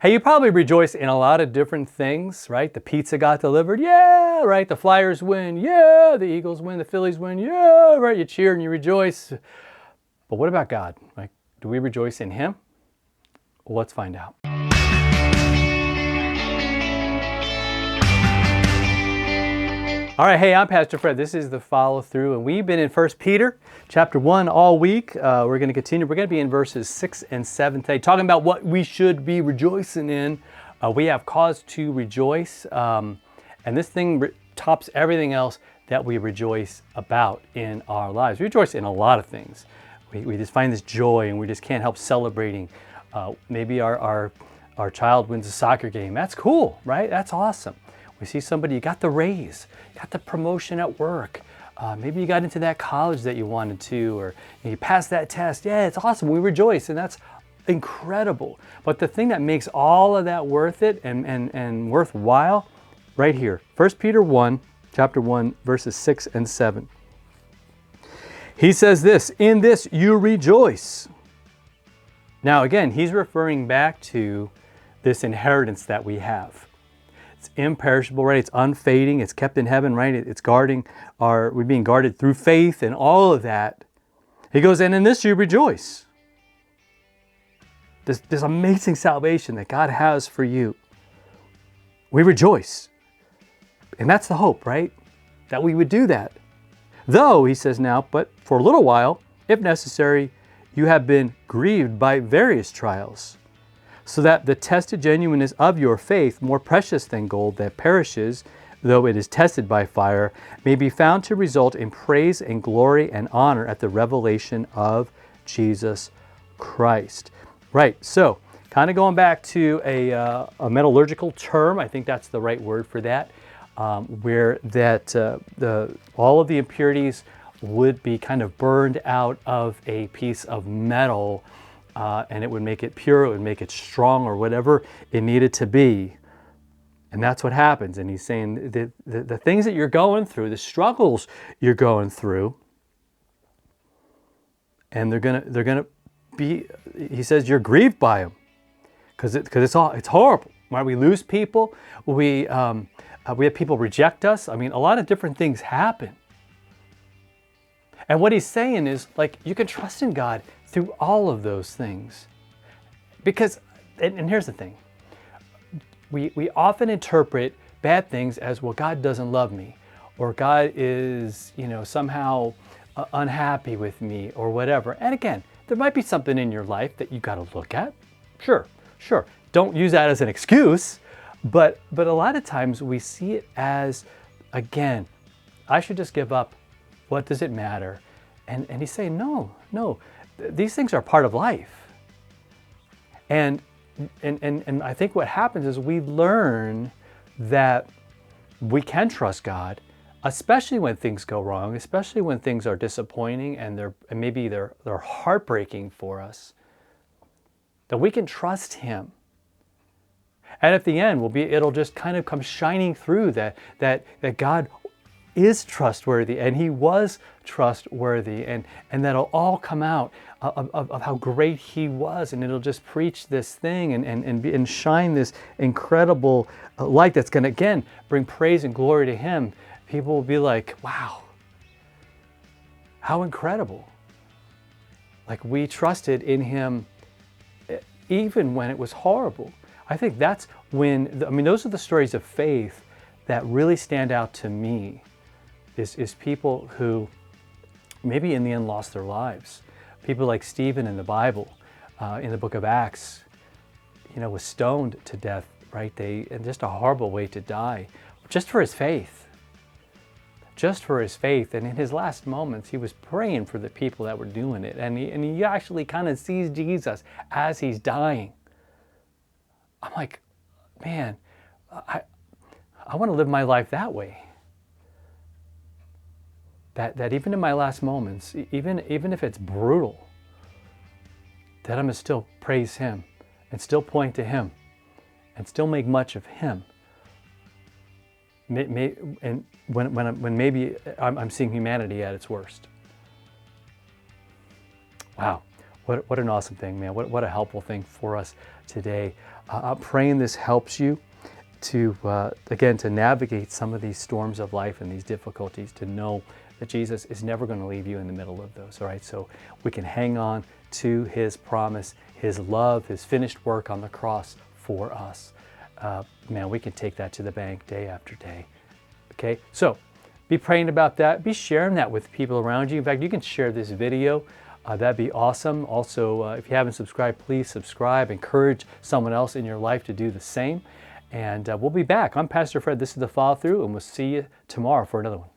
Hey, you probably rejoice in a lot of different things, right? The pizza got delivered, yeah, right? The Flyers win, yeah. The Eagles win, the Phillies win, yeah, right? You cheer and you rejoice. But what about God? Like, do we rejoice in Him? Well, let's find out. All right, hey, I'm Pastor Fred. This is the follow through, and we've been in 1 Peter chapter 1 all week. We're going to continue. We're going to be in verses 6 and 7 today, talking about what we should be rejoicing in. We have cause to rejoice, and this thing tops everything else that we rejoice about in our lives. We rejoice in a lot of things. We just find this joy, and we just can't help celebrating. Maybe our child wins a soccer game. That's cool, right? That's awesome. We see somebody, you got the raise, you got the promotion at work. Maybe you got into that college that you wanted to, or you passed that test. Yeah, it's awesome. We rejoice, and that's incredible. But the thing that makes all of that worth it and worthwhile, right here, 1 Peter 1, chapter 1, verses 6 and 7. He says this, "In this you rejoice." Now again, he's referring back to this inheritance that we have. It's imperishable, right? It's unfading. It's kept in heaven, right? It's we're being guarded through faith and all of that. He goes, and in this you rejoice. This amazing salvation that God has for you. We rejoice. And that's the hope, right? That we would do that. Though, he says now, but for a little while, if necessary, you have been grieved by various trials, so that the tested genuineness of your faith, more precious than gold that perishes, though it is tested by fire, may be found to result in praise and glory and honor at the revelation of Jesus Christ. Right, so kind of going back to a metallurgical term, I think that's the right word for that, where that all of the impurities would be kind of burned out of a piece of metal, and it would make it pure, it would make it strong, or whatever it needed to be. And that's what happens. And he's saying the things that you're going through, the struggles you're going through, and they're gonna be, he says, you're grieved by them, because it's horrible. Right? We lose people, we have people reject us. I mean, a lot of different things happen. And what he's saying is, like, you can trust in God through all of those things. Because, and here's the thing, we often interpret bad things as, well, God doesn't love me, or God is, somehow unhappy with me, or whatever. And again, there might be something in your life that you got to look at. Sure. Don't use that as an excuse, but a lot of times we see it as, again, I should just give up. What does it matter? And he's saying, no, these things are part of life. And I think what happens is we learn that we can trust God, especially when things go wrong, especially when things are disappointing and maybe they're heartbreaking for us, that we can trust Him. And at the end, it'll just kind of come shining through that God is trustworthy, and He was trustworthy, and that'll all come out of how great He was, and it'll just preach this thing and shine this incredible light that's going to, again, bring praise and glory to Him. People will be like, wow, how incredible. Like, we trusted in Him even when it was horrible. I think that's when, those are the stories of faith that really stand out to me. Is people who maybe in the end lost their lives. People like Stephen in the Bible, in the book of Acts, was stoned to death, right? And just a horrible way to die, just for his faith. And in his last moments, he was praying for the people that were doing it. And he actually kind of sees Jesus as he's dying. I'm like, man, I want to live my life that way. That even in my last moments, even if it's brutal, that I'm going to still praise Him and still point to Him and still make much of Him. And when maybe I'm seeing humanity at its worst. Wow, what an awesome thing, man. What a helpful thing for us today. I'm praying this helps you to, again, to navigate some of these storms of life and these difficulties, to know that Jesus is never going to leave you in the middle of those, all right? So we can hang on to His promise, His love, His finished work on the cross for us. Man, we can take that to the bank day after day, okay? So be praying about that. Be sharing that with people around you. In fact, you can share this video. That'd be awesome. Also, if you haven't subscribed, please subscribe. Encourage someone else in your life to do the same. And we'll be back. I'm Pastor Fred. This is The Follow Through, and we'll see you tomorrow for another one.